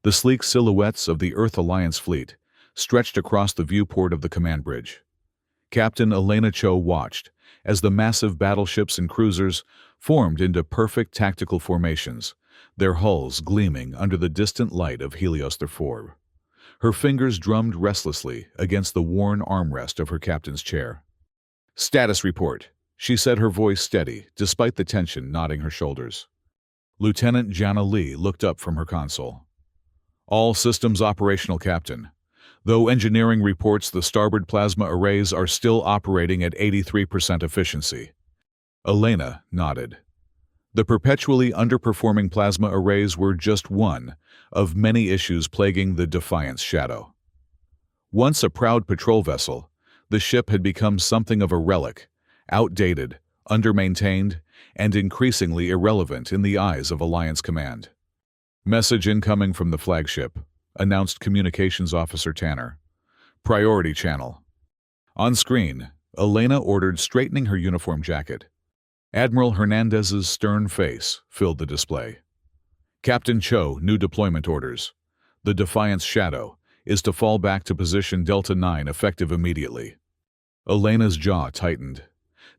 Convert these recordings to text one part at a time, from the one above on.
The sleek silhouettes of the Earth Alliance fleet stretched across the viewport of the command bridge. Captain Elena Cho watched as the massive battleships and cruisers formed into perfect tactical formations, their hulls gleaming under the distant light of Helios IV. Her fingers drummed restlessly against the worn armrest of her captain's chair. "Status report," she said, her voice steady, despite the tension knotting her shoulders. Lieutenant Jana Lee looked up from her console. "All systems operational, Captain. Though engineering reports the starboard plasma arrays are still operating at 83% efficiency." Elena nodded. The perpetually underperforming plasma arrays were just one of many issues plaguing the Defiance Shadow. Once a proud patrol vessel, the ship had become something of a relic, outdated, undermaintained, and increasingly irrelevant in the eyes of Alliance Command. "Message incoming from the flagship," announced Communications Officer Tanner. "Priority channel." On screen, Elena ordered, straightening her uniform jacket. Admiral Hernandez's stern face filled the display. "Captain Cho, new deployment orders. The Defiance Shadow is to fall back to position Delta 9 effective immediately." Elena's jaw tightened.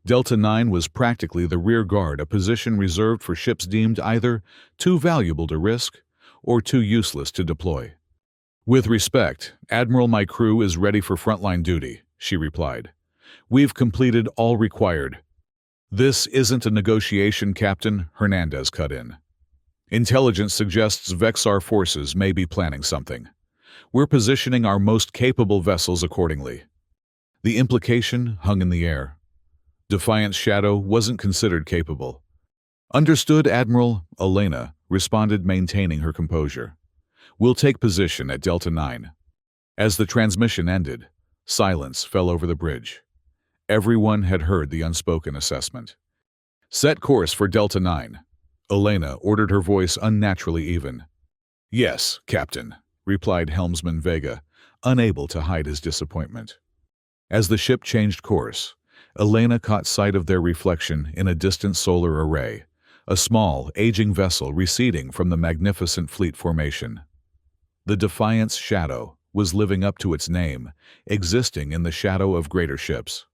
Delta 9 was practically the rear guard, a position reserved for ships deemed either too valuable to risk or too useless to deploy. "With respect, Admiral, my crew is ready for frontline duty," she replied. "We've completed all required." "This isn't a negotiation, Captain," Hernandez cut in. "Intelligence suggests Vexar forces may be planning something. We're positioning our most capable vessels accordingly." The implication hung in the air. Defiance Shadow wasn't considered capable. "Understood, Admiral," Elena responded, maintaining her composure. "We'll take position at Delta 9. As the transmission ended, silence fell over the bridge. Everyone had heard the unspoken assessment. "Set course for Delta 9. Elena ordered, her voice unnaturally even. "Yes, Captain," replied Helmsman Vega, unable to hide his disappointment. As the ship changed course, Elena caught sight of their reflection in a distant solar array, a small, aging vessel receding from the magnificent fleet formation. The Defiance Shadow was living up to its name, existing in the shadow of greater ships.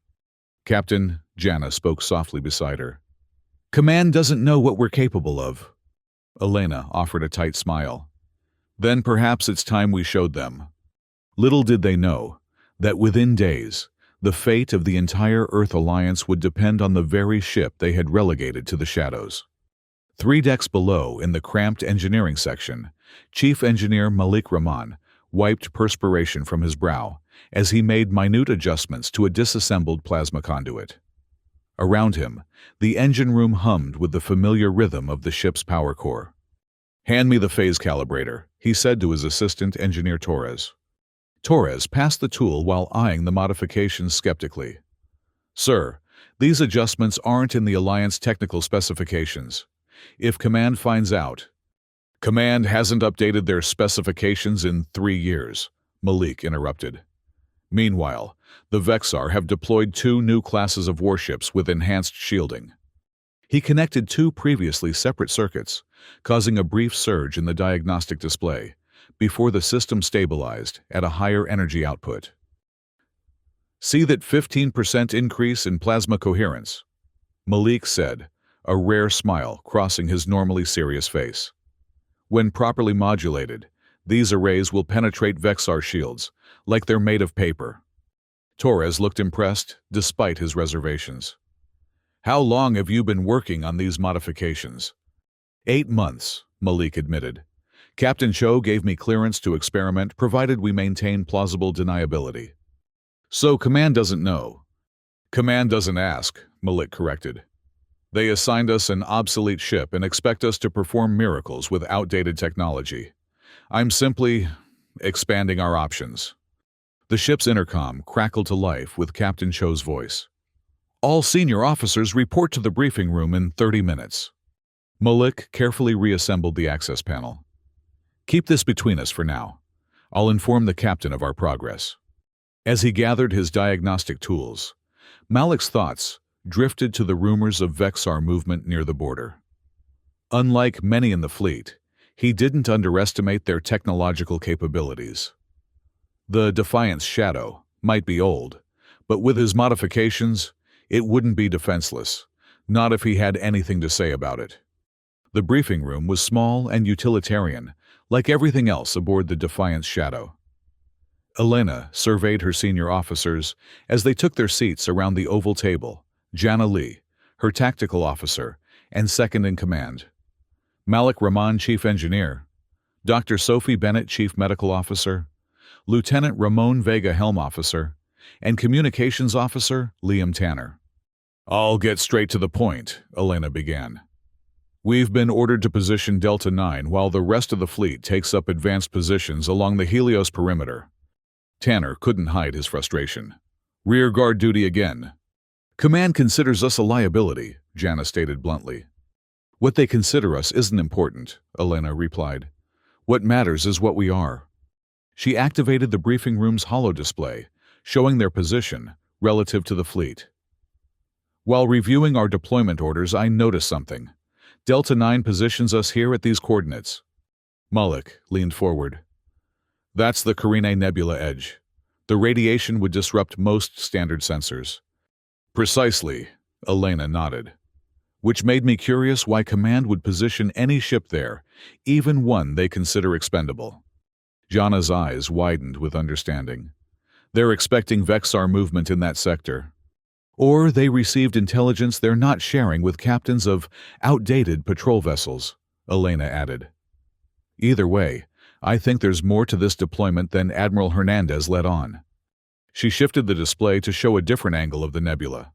"Captain," Jana spoke softly beside her. "Command doesn't know what we're capable of." Elena offered a tight smile. "Then perhaps it's time we showed them." Little did they know that within days, the fate of the entire Earth Alliance would depend on the very ship they had relegated to the shadows. 3 decks below, in the cramped engineering section, Chief Engineer Malik Rahman wiped perspiration from his brow as he made minute adjustments to a disassembled plasma conduit. Around him, the engine room hummed with the familiar rhythm of the ship's power core. "Hand me the phase calibrator," he said to his assistant engineer Torres. Torres passed the tool while eyeing the modifications skeptically. "Sir, these adjustments aren't in the Alliance technical specifications. If Command finds out—" "Command hasn't updated their specifications in 3 years," Malik interrupted. "Meanwhile, the Vexar have deployed 2 new classes of warships with enhanced shielding." He connected 2 previously separate circuits, causing a brief surge in the diagnostic display, before the system stabilized at a higher energy output. "See that 15% increase in plasma coherence," Malik said, a rare smile crossing his normally serious face. "When properly modulated, these arrays will penetrate Vexar shields, like they're made of paper." Torres looked impressed, despite his reservations. "How long have you been working on these modifications?" 8 months, Malik admitted. "Captain Cho gave me clearance to experiment, provided we maintain plausible deniability." "So Command doesn't know?" "Command doesn't ask," Malik corrected. "They assigned us an obsolete ship and expect us to perform miracles with outdated technology. I'm simply expanding our options." The ship's intercom crackled to life with Captain Cho's voice. "All senior officers report to the briefing room in 30 minutes." Malik carefully reassembled the access panel. "Keep this between us for now. I'll inform the captain of our progress." As he gathered his diagnostic tools, Malik's thoughts drifted to the rumors of Vexar movement near the border. Unlike many in the fleet, He didn't underestimate their technological capabilities. The Defiant's shadow might be old, but with his modifications, it wouldn't be defenseless, not if he had anything to say about it. The briefing room was small and utilitarian, like everything else aboard the Defiant's shadow. Elena surveyed her senior officers as they took their seats around the oval table. Jana Lee, her tactical officer and second-in-command. Malik Rahman, chief engineer. Dr. Sophie Bennett, chief medical officer. Lieutenant Ramon Vega, helm officer. And communications officer Liam Tanner. "I'll get straight to the point," Elena began. "We've been ordered to position Delta 9 while the rest of the fleet takes up advanced positions along the Helios perimeter." Tanner couldn't hide his frustration. "Rear guard duty again." "Command considers us a liability," Jana stated bluntly. "What they consider us isn't important," Elena replied. "What matters is what we are." She activated the briefing room's holo display, showing their position relative to the fleet. "While reviewing our deployment orders, I noticed something. Delta 9 positions us here at these coordinates." Malik leaned forward. "That's the Carinae Nebula edge. The radiation would disrupt most standard sensors." "Precisely," Elena nodded. "Which made me curious why Command would position any ship there, even one they consider expendable." Jana's eyes widened with understanding. "They're expecting Vexar movement in that sector. Or they received intelligence they're not sharing with captains of outdated patrol vessels," Elena added. "Either way, I think there's more to this deployment than Admiral Hernandez let on." She shifted the display to show a different angle of the nebula.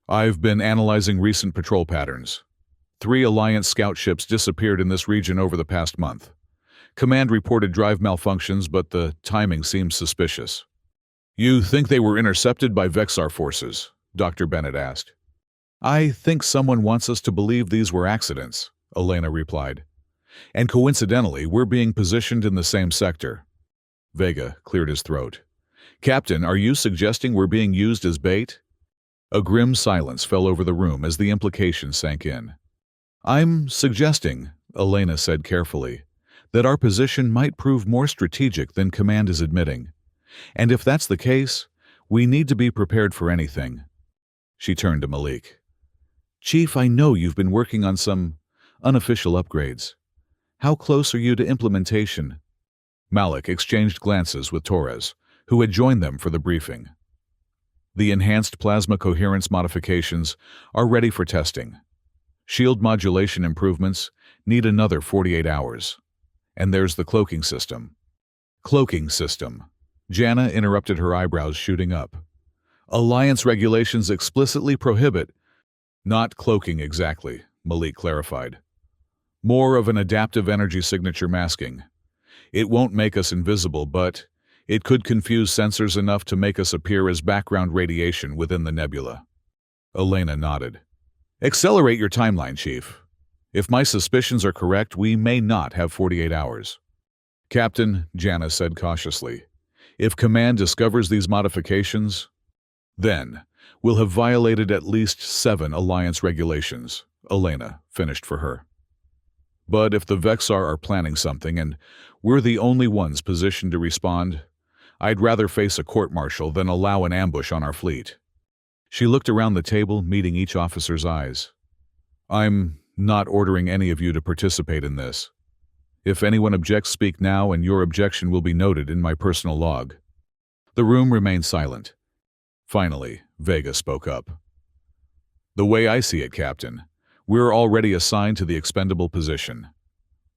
"I've been analyzing recent patrol patterns. 3 Alliance scout ships disappeared in this region over the past month. Command reported drive malfunctions, but the timing seems suspicious." "You think they were intercepted by Vexar forces?" Dr. Bennett asked. "I think someone wants us to believe these were accidents," Elena replied. "And coincidentally, we're being positioned in the same sector." Vega cleared his throat. "Captain, are you suggesting we're being used as bait?" A grim silence fell over the room as the implication sank in. "I'm suggesting," Elena said carefully, "that our position might prove more strategic than Command is admitting. And if that's the case, we need to be prepared for anything." She turned to Malik. "Chief, I know you've been working on some unofficial upgrades. How close are you to implementation?" Malik exchanged glances with Torres, who had joined them for the briefing. "The enhanced plasma coherence modifications are ready for testing. Shield modulation improvements need another 48 hours. And there's the cloaking system." "Cloaking system." Jana interrupted, her eyebrows shooting up. "Alliance regulations explicitly prohibit—" "Not cloaking exactly," Malik clarified. "More of an adaptive energy signature masking. It won't make us invisible, but it could confuse sensors enough to make us appear as background radiation within the nebula." Elena nodded. "Accelerate your timeline, Chief. If my suspicions are correct, we may not have 48 hours. "Captain," Jana said cautiously, "if Command discovers these modifications, then we'll have violated at least 7 Alliance regulations," Elena finished for her. "But if the Vexar are planning something and we're the only ones positioned to respond, I'd rather face a court-martial than allow an ambush on our fleet." She looked around the table, meeting each officer's eyes. "I'm not ordering any of you to participate in this. If anyone objects, speak now, and your objection will be noted in my personal log." The room remained silent. Finally, Vega spoke up. "The way I see it, Captain, we're already assigned to the expendable position.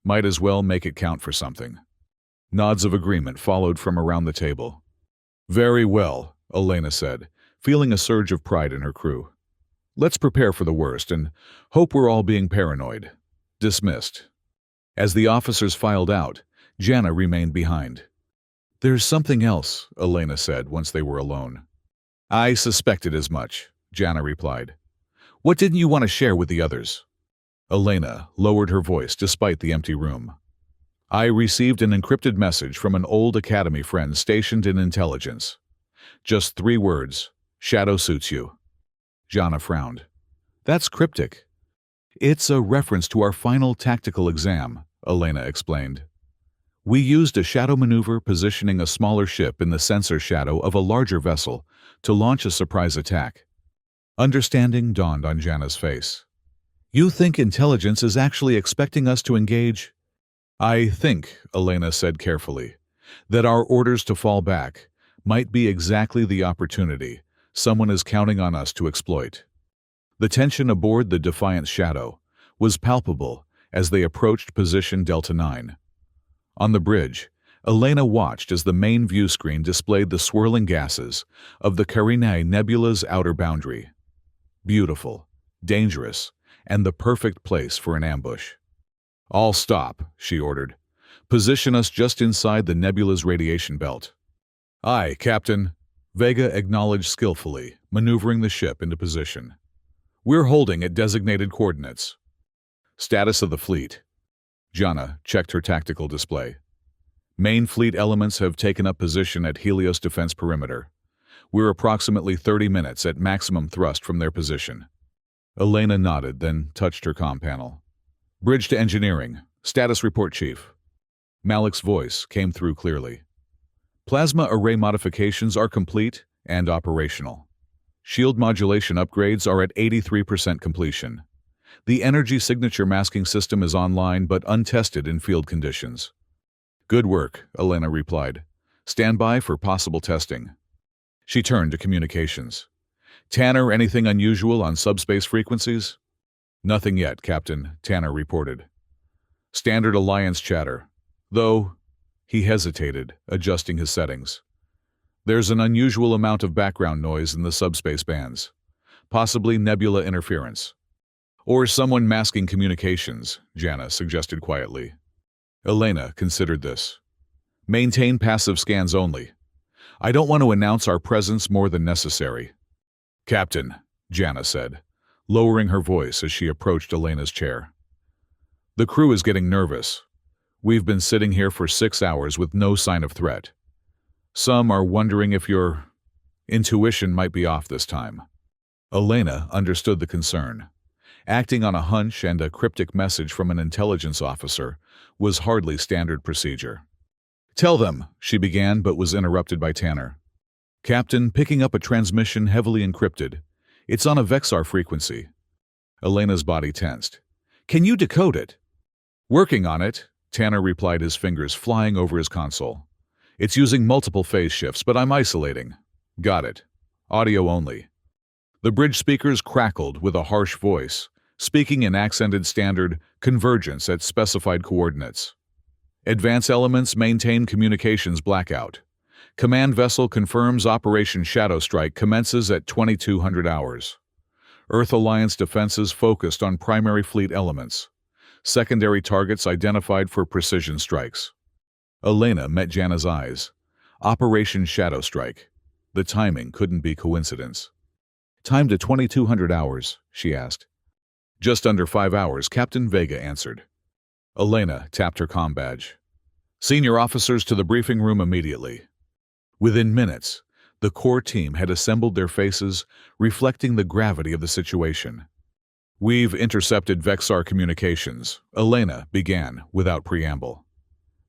Might as well make it count for something." Nods of agreement followed from around the table. "Very well," Elena said, feeling a surge of pride in her crew. "Let's prepare for the worst and hope we're all being paranoid. Dismissed." As the officers filed out, Jana remained behind. "There's something else," Elena said once they were alone. "I suspected as much," Jana replied. "What didn't you want to share with the others?" Elena lowered her voice despite the empty room. "I received an encrypted message from an old Academy friend stationed in intelligence. Just 3 words, 'Shadow suits you.'" Jana frowned. "That's cryptic." "It's a reference to our final tactical exam," Elena explained. We used a shadow maneuver positioning a smaller ship in the sensor shadow of a larger vessel to launch a surprise attack. Understanding dawned on Janna's face. You think intelligence is actually expecting us to engage? I think, Elena said carefully, that our orders to fall back might be exactly the opportunity someone is counting on us to exploit. The tension aboard the Defiant's shadow was palpable as they approached position Delta 9. On the bridge, Elena watched as the main view screen displayed the swirling gases of the Carinae Nebula's outer boundary. Beautiful, dangerous, and the perfect place for an ambush. All stop, she ordered. Position us just inside the nebula's radiation belt. Aye, Captain, Vega acknowledged skillfully, maneuvering the ship into position. We're holding at designated coordinates. Status of the fleet. Janna checked her tactical display. Main fleet elements have taken up position at Helios defense perimeter. We're approximately 30 minutes at maximum thrust from their position. Elena nodded, then touched her comm panel. Bridge to engineering. Status report, Chief. Malik's voice came through clearly. Plasma array modifications are complete and operational. Shield modulation upgrades are at 83% completion. The energy signature masking system is online but untested in field conditions. Good work, Elena replied. Stand by for possible testing. She turned to communications. Tanner, anything unusual on subspace frequencies? Nothing yet, Captain, Tanner reported. Standard Alliance chatter. Though, he hesitated, adjusting his settings. There's an unusual amount of background noise in the subspace bands. Possibly nebula interference. Or someone masking communications, Janna suggested quietly. Elena considered this. Maintain passive scans only. I don't want to announce our presence more than necessary. Captain, Janna said, lowering her voice as she approached Elena's chair. The crew is getting nervous. We've been sitting here for 6 hours with no sign of threat. Some are wondering if your intuition might be off this time. Elena understood the concern. Acting on a hunch and a cryptic message from an intelligence officer was hardly standard procedure. Tell them, she began but was interrupted by Tanner. Captain, picking up a transmission heavily encrypted. It's on a Vexar frequency. Elena's body tensed. Can you decode it? Working on it, Tanner replied, his fingers flying over his console. It's using multiple phase shifts, but I'm isolating. Got it. Audio only. The bridge speakers crackled with a harsh voice, speaking in accented standard convergence at specified coordinates. Advance elements maintain communications blackout. Command vessel confirms Operation Shadow Strike commences at 2200 hours. Earth Alliance defenses focused on primary fleet elements. Secondary targets identified for precision strikes. Elena met Janna's eyes. Operation Shadow Strike. The timing couldn't be coincidence. Time to 2200 hours, she asked. Just under 5 hours, Captain Vega answered. Elena tapped her comm badge. Senior officers to the briefing room immediately. Within minutes, the core team had assembled their faces, reflecting the gravity of the situation. We've intercepted Vexar communications, Elena began without preamble.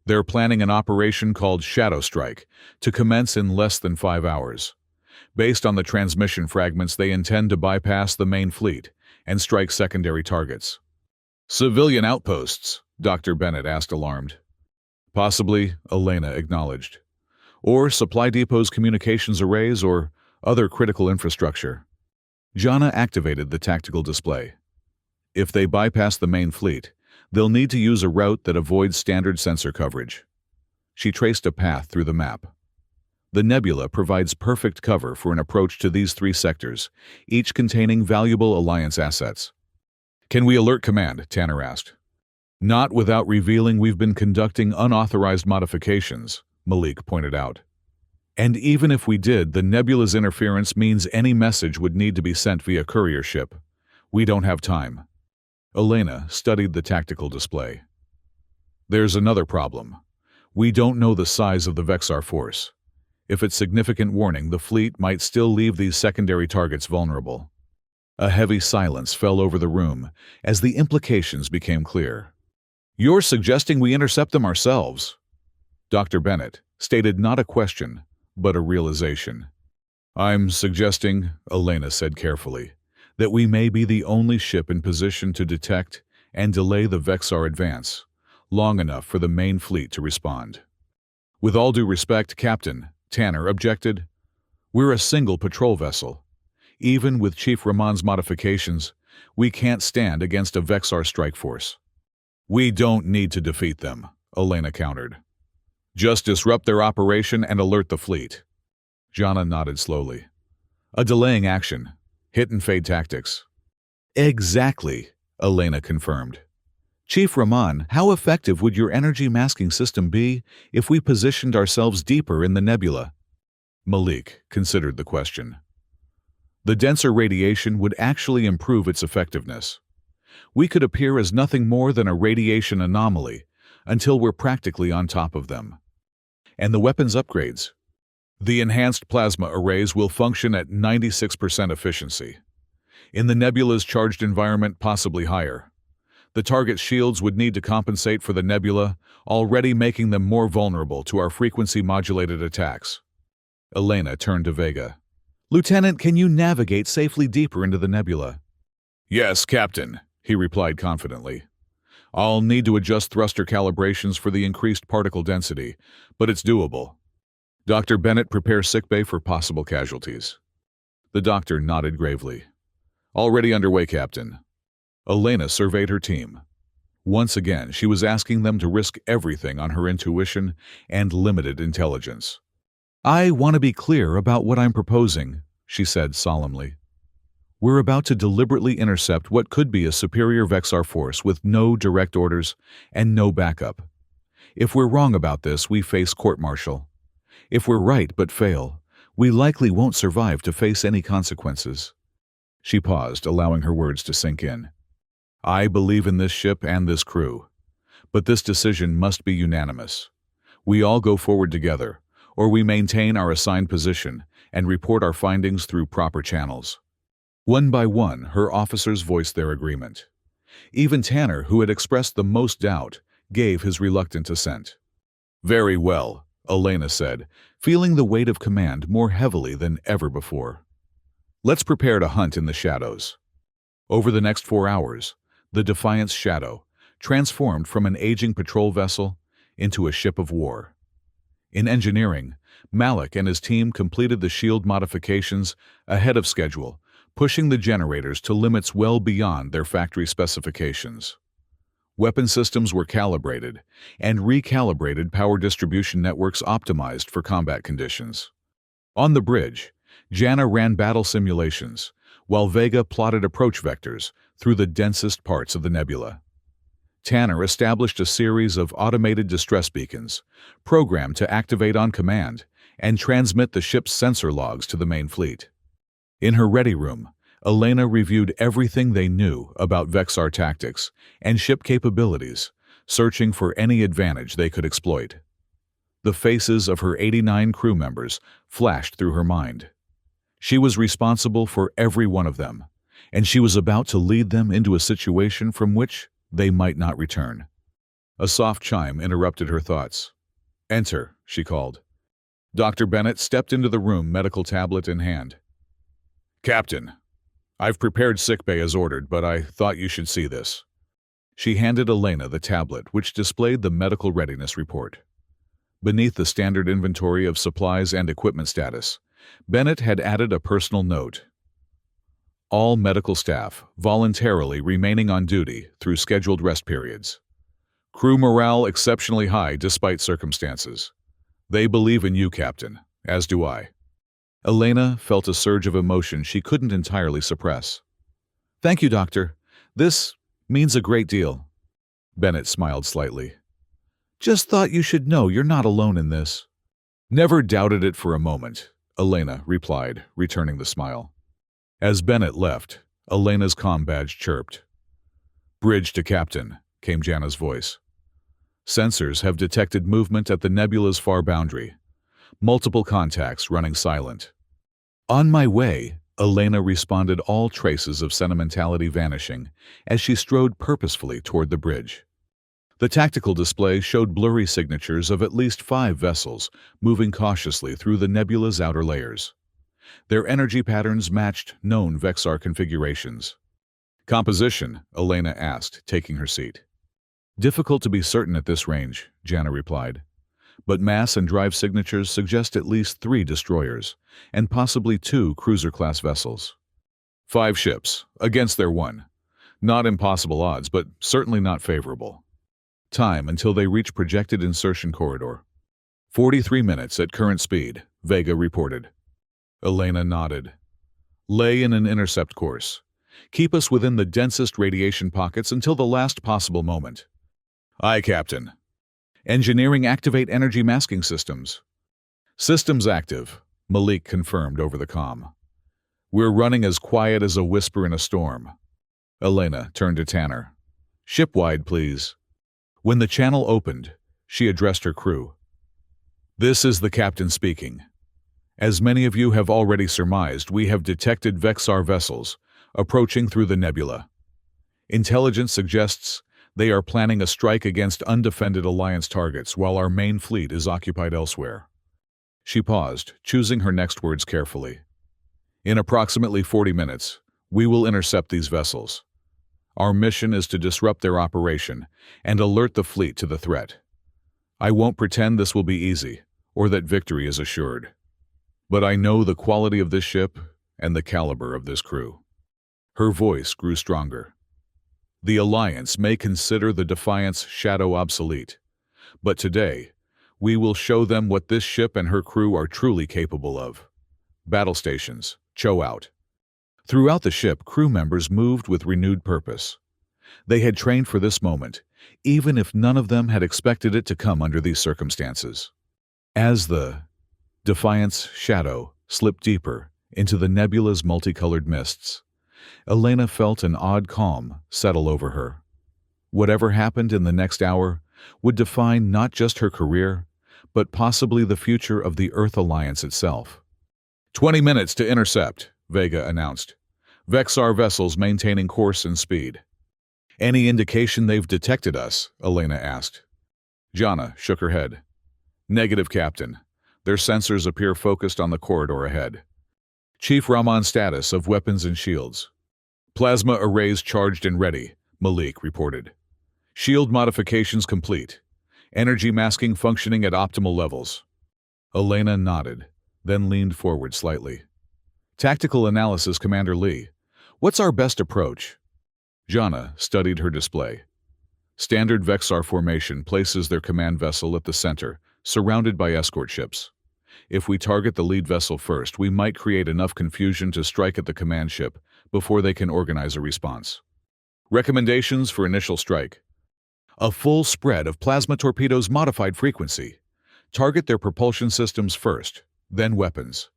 They're planning an operation called Shadow Strike to commence in less than 5 hours. Based on the transmission fragments, they intend to bypass the main fleet and strike secondary targets. Civilian outposts, Dr. Bennett asked, alarmed. Possibly, Elena acknowledged. Or supply depots, communications arrays, or other critical infrastructure. Janna activated the tactical display. If they bypass the main fleet, they'll need to use a route that avoids standard sensor coverage. She traced a path through the map. The nebula provides perfect cover for an approach to these 3 sectors, each containing valuable Alliance assets. Can we alert command? Tanner asked. Not without revealing we've been conducting unauthorized modifications, Malik pointed out. And even if we did, the nebula's interference means any message would need to be sent via courier ship. We don't have time. Elena studied the tactical display. There's another problem. We don't know the size of the Vexar force. If it's significant warning, the fleet might still leave these secondary targets vulnerable. A heavy silence fell over the room as the implications became clear. You're suggesting we intercept them ourselves? Dr. Bennett stated not a question, but a realization. I'm suggesting, Elena said carefully, that we may be the only ship in position to detect and delay the Vexar advance, long enough for the main fleet to respond. With all due respect, Captain, Tanner objected. We're a single patrol vessel. Even with Chief Ramon's modifications, we can't stand against a Vexar strike force. We don't need to defeat them, Elena countered. Just disrupt their operation and alert the fleet. Jana nodded slowly. A delaying action. Hit and fade tactics. Exactly, Elena confirmed. Chief Ramon, how effective would your energy masking system be if we positioned ourselves deeper in the nebula? Malik considered the question. The denser radiation would actually improve its effectiveness. We could appear as nothing more than a radiation anomaly until we're practically on top of them. And the weapons upgrades. The enhanced plasma arrays will function at 96% efficiency. In the nebula's charged environment, possibly higher. The target's shields would need to compensate for the nebula, already making them more vulnerable to our frequency-modulated attacks. Elena turned to Vega. Lieutenant, can you navigate safely deeper into the nebula? Yes, Captain, he replied confidently. I'll need to adjust thruster calibrations for the increased particle density, but it's doable. Dr. Bennett, prepare sickbay for possible casualties. The doctor nodded gravely. Already underway, Captain. Elena surveyed her team. Once again, she was asking them to risk everything on her intuition and limited intelligence. I want to be clear about what I'm proposing, she said solemnly. We're about to deliberately intercept what could be a superior Vexar force with no direct orders and no backup. If we're wrong about this, we face court-martial. If we're right but fail, we likely won't survive to face any consequences. She paused, allowing her words to sink in. I believe in this ship and this crew, but this decision must be unanimous. We all go forward together, or we maintain our assigned position and report our findings through proper channels. One by one, her officers voiced their agreement. Even Tanner, who had expressed the most doubt, gave his reluctant assent. Very well, Elena said, feeling the weight of command more heavily than ever before. Let's prepare to hunt in the shadows. Over the next 4 hours, the Defiance Shadow transformed from an aging patrol vessel into a ship of war. In engineering, Malik and his team completed the shield modifications ahead of schedule, pushing the generators to limits well beyond their factory specifications. Weapon systems were calibrated, and recalibrated power distribution networks optimized for combat conditions. On the bridge, Jana ran battle simulations, while Vega plotted approach vectors through the densest parts of the nebula. Tanner established a series of automated distress beacons, programmed to activate on command and transmit the ship's sensor logs to the main fleet. In her ready room, Elena reviewed everything they knew about Vexar tactics and ship capabilities, searching for any advantage they could exploit. The faces of her 89 crew members flashed through her mind. She was responsible for every one of them, and she was about to lead them into a situation from which they might not return. A soft chime interrupted her thoughts. Enter, she called. Dr. Bennett stepped into the room, medical tablet in hand. Captain, I've prepared sickbay as ordered, but I thought you should see this. She handed Elena the tablet, which displayed the medical readiness report. Beneath the standard inventory of supplies and equipment status, Bennett had added a personal note. All medical staff voluntarily remaining on duty through scheduled rest periods. Crew morale exceptionally high despite circumstances. They believe in you, Captain, as do I. Elena felt a surge of emotion she couldn't entirely suppress. Thank you, Doctor. This means a great deal. Bennett smiled slightly. Just thought you should know you're not alone in this. Never doubted it for a moment, Elena replied, returning the smile. As Bennett left, Elena's comm badge chirped. Bridge to Captain, came Jana's voice. Sensors have detected movement at the nebula's far boundary. Multiple contacts running silent. On my way, Elena responded, all traces of sentimentality vanishing as she strode purposefully toward the bridge. The tactical display showed blurry signatures of at least 5 vessels moving cautiously through the nebula's outer layers. Their energy patterns matched known Vexar configurations. "Composition?" Elena asked, taking her seat. "Difficult to be certain at this range," Jana replied. "But mass and drive signatures suggest at least 3 destroyers, and possibly 2 cruiser-class vessels. 5 ships, against their 1. Not impossible odds, but certainly not favorable. Time until they reach projected insertion corridor. 43 minutes at current speed," Vega reported. Elena nodded. "Lay in an intercept course. Keep us within the densest radiation pockets until the last possible moment." "Aye, Captain." "Engineering activate energy masking systems." "Systems active," Malik confirmed over the comm. "We're running as quiet as a whisper in a storm." Elena turned to Tanner. "Shipwide, please." When the channel opened, she addressed her crew. "This is the captain speaking. As many of you have already surmised, we have detected Vexar vessels approaching through the nebula. Intelligence suggests they are planning a strike against undefended Alliance targets while our main fleet is occupied elsewhere." She paused, choosing her next words carefully. "In approximately 40 minutes, we will intercept these vessels. Our mission is to disrupt their operation and alert the fleet to the threat. I won't pretend this will be easy, or that victory is assured. But I know the quality of this ship and the caliber of this crew." Her voice grew stronger. "The Alliance may consider the Defiant's shadow obsolete, but today, we will show them what this ship and her crew are truly capable of." Battle stations, Cho out. Throughout the ship, crew members moved with renewed purpose. They had trained for this moment, even if none of them had expected it to come under these circumstances. As the Defiant's shadow slipped deeper into the nebula's multicolored mists, Elena felt an odd calm settle over her. Whatever happened in the next hour would define not just her career, but possibly the future of the Earth Alliance itself. 20 minutes to intercept," Vega announced. "Vexar vessels maintaining course and speed." "Any indication they've detected us?" Elena asked. Jana shook her head. "Negative, Captain. Their sensors appear focused on the corridor ahead. Chief Rahman status of weapons and shields." "Plasma arrays charged and ready," Malik reported. "Shield modifications complete. Energy masking functioning at optimal levels." Elena nodded, then leaned forward slightly. "Tactical analysis, Commander Lee. What's our best approach?" Jana studied her display. Standard Vexar formation places their command vessel at the center, surrounded by escort ships. If we target the lead vessel first, we might create enough confusion to strike at the command ship before they can organize a response. Recommendations for initial strike: a full spread of plasma torpedoes modified frequency. Target their propulsion systems first, then weapons.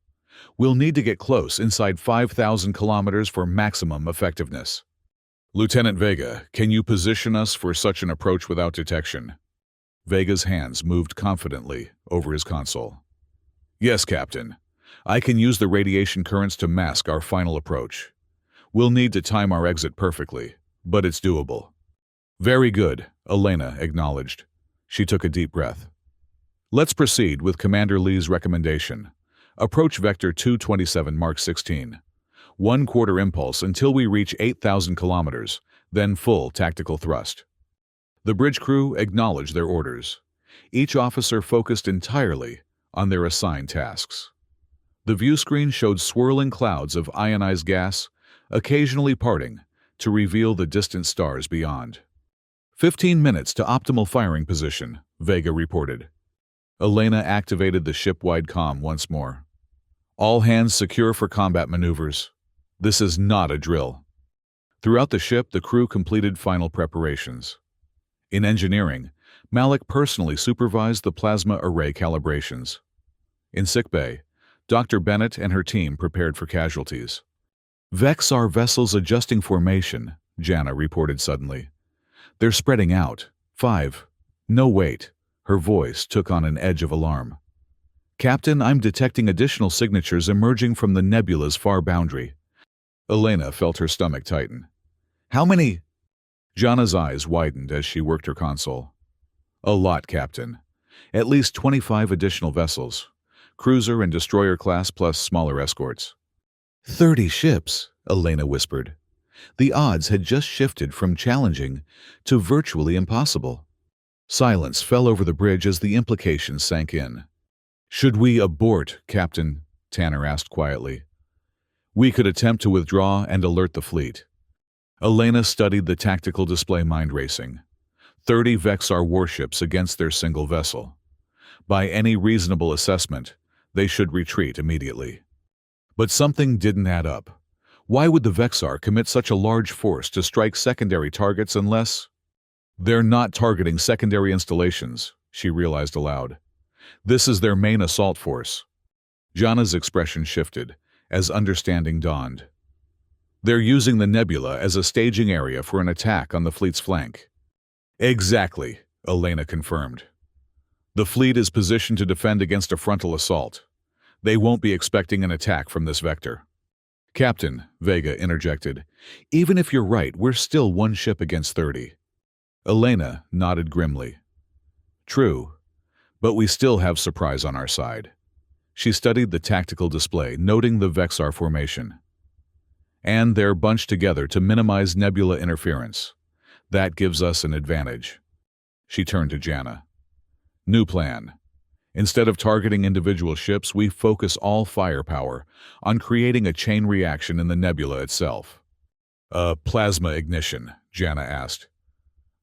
We'll need to get close, inside 5,000 kilometers for maximum effectiveness. Lieutenant Vega, can you position us for such an approach without detection? Vega's hands moved confidently over his console. Yes, Captain. I can use the radiation currents to mask our final approach. We'll need to time our exit perfectly, but it's doable. Very good, Elena acknowledged. She took a deep breath. Let's proceed with Commander Lee's recommendation. Approach Vector 227 Mark 16. 1/4 impulse until we reach 8,000 kilometers, then full tactical thrust. The bridge crew acknowledged their orders. Each officer focused entirely on their assigned tasks. The view screen showed swirling clouds of ionized gas, occasionally parting to reveal the distant stars beyond. 15 minutes to optimal firing position, Vega reported. Elena activated the ship-wide comm once more. All hands secure for combat maneuvers. This is not a drill. Throughout the ship, the crew completed final preparations. In engineering, Malik personally supervised the plasma array calibrations. In sickbay, Dr. Bennett and her team prepared for casualties. Vexar vessels adjusting formation, Jana reported suddenly. They're spreading out. 5. No, wait. Her voice took on an edge of alarm. Captain, I'm detecting additional signatures emerging from the nebula's far boundary. Elena felt her stomach tighten. How many? Jana's eyes widened as she worked her console. A lot, Captain. At least 25 additional vessels. Cruiser and destroyer class plus smaller escorts. 30 ships, Elena whispered. The odds had just shifted from challenging to virtually impossible. Silence fell over the bridge as the implications sank in. Should we abort, Captain? Tanner asked quietly. We could attempt to withdraw and alert the fleet. Elena studied the tactical display mind racing. 30 Vexar warships against their single vessel. By any reasonable assessment, they should retreat immediately. But something didn't add up. Why would the Vexar commit such a large force to strike secondary targets unless... They're not targeting secondary installations, she realized aloud. This is their main assault force. Jana's expression shifted as understanding dawned. They're using the nebula as a staging area for an attack on the fleet's flank. Exactly, Elena confirmed. The fleet is positioned to defend against a frontal assault. They won't be expecting an attack from this vector. Captain, Vega interjected, even if you're right, we're still one ship against 30. Elena nodded grimly. True, but we still have surprise on our side. She studied the tactical display, noting the Vexar formation. And they're bunched together to minimize nebula interference. That gives us an advantage. She turned to Jana. New plan. Instead of targeting individual ships, we focus all firepower on creating a chain reaction in the nebula itself. Plasma ignition, Jana asked.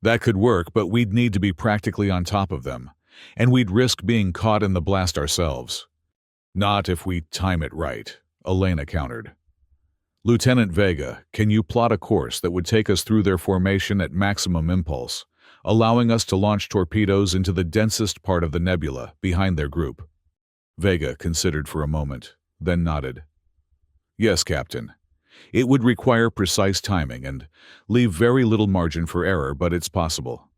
That could work, but we'd need to be practically on top of them, and we'd risk being caught in the blast ourselves. Not if we time it right, Elena countered. Lieutenant Vega, can you plot a course that would take us through their formation at maximum impulse, allowing us to launch torpedoes into the densest part of the nebula behind their group? Vega considered for a moment, then nodded. Yes, Captain. It would require precise timing and leave very little margin for error, but it's possible.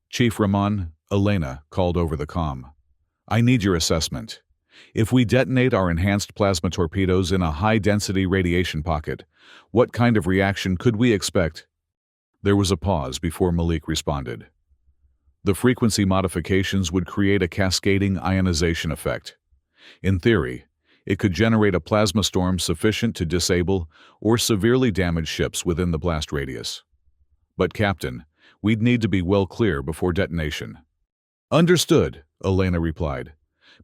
Chief Ramon, Elena called over the comm. I need your assessment. If we detonate our enhanced plasma torpedoes in a high-density radiation pocket, what kind of reaction could we expect? There was a pause before Malik responded. The frequency modifications would create a cascading ionization effect. In theory, it could generate a plasma storm sufficient to disable or severely damage ships within the blast radius. But, Captain, we'd need to be well clear before detonation. Understood, Elena replied.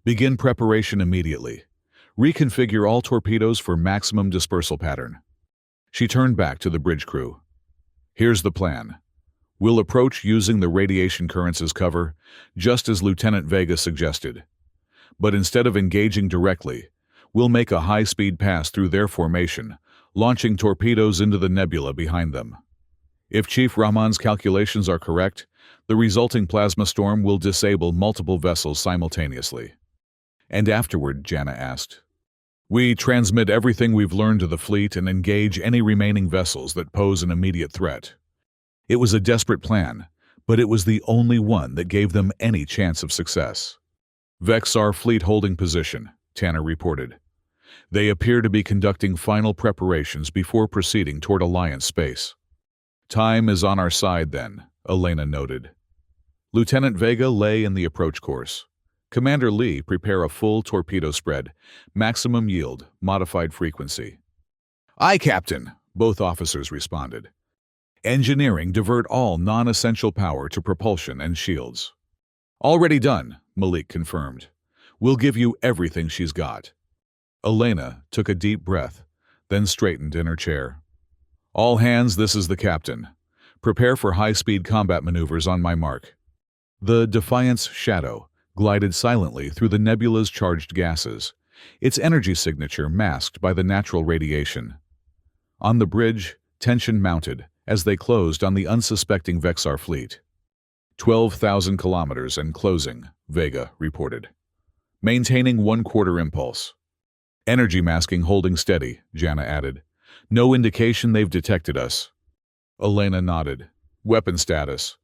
Begin preparation immediately. Reconfigure all torpedoes for maximum dispersal pattern. She turned back to the bridge crew. Here's the plan. We'll approach using the radiation currents as cover, just as Lieutenant Vega suggested. But instead of engaging directly, we'll make a high-speed pass through their formation, launching torpedoes into the nebula behind them. If Chief Ramon's calculations are correct, the resulting plasma storm will disable multiple vessels simultaneously. And afterward, Jana asked. We transmit everything we've learned to the fleet and engage any remaining vessels that pose an immediate threat. It was a desperate plan, but it was the only one that gave them any chance of success. Vexar fleet holding position, Tanner reported. They appear to be conducting final preparations before proceeding toward Alliance space. Time is on our side then, Elena noted. Lieutenant Vega lay in the approach course. Commander Lee prepare a full torpedo spread, maximum yield, modified frequency. Aye, Captain, both officers responded. Engineering divert all non-essential power to propulsion and shields. Already done, Malik confirmed. We'll give you everything she's got. Elena took a deep breath, then straightened in her chair. All hands, this is the captain. Prepare for high-speed combat maneuvers on my mark. The Defiance Shadow glided silently through the nebula's charged gases, its energy signature masked by the natural radiation. On the bridge, tension mounted as they closed on the unsuspecting Vexar fleet. 12,000 kilometers and closing, Vega reported. Maintaining one-quarter impulse. Energy masking holding steady, Jana added. No indication they've detected us. Elena nodded. Weapon status.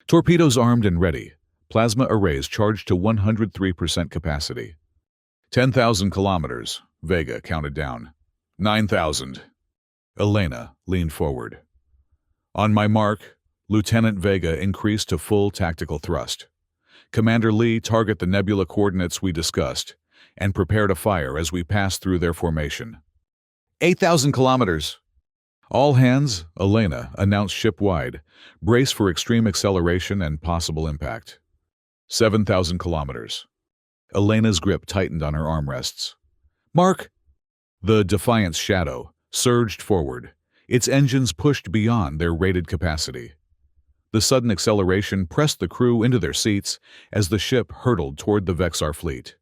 Torpedoes armed and ready. Plasma arrays charged to 103% capacity. 10,000 kilometers, Vega counted down. 9,000. Elena leaned forward. On my mark, Lieutenant Vega increased to full tactical thrust. Commander Lee, target the nebula coordinates we discussed, and prepare to fire as we pass through their formation. 8,000 kilometers. All hands, Elena announced ship-wide. Brace for extreme acceleration and possible impact. 7,000 kilometers. Elena's grip tightened on her armrests. Mark! The Defiant's shadow surged forward, its engines pushed beyond their rated capacity. The sudden acceleration pressed the crew into their seats as the ship hurtled toward the Vexar fleet.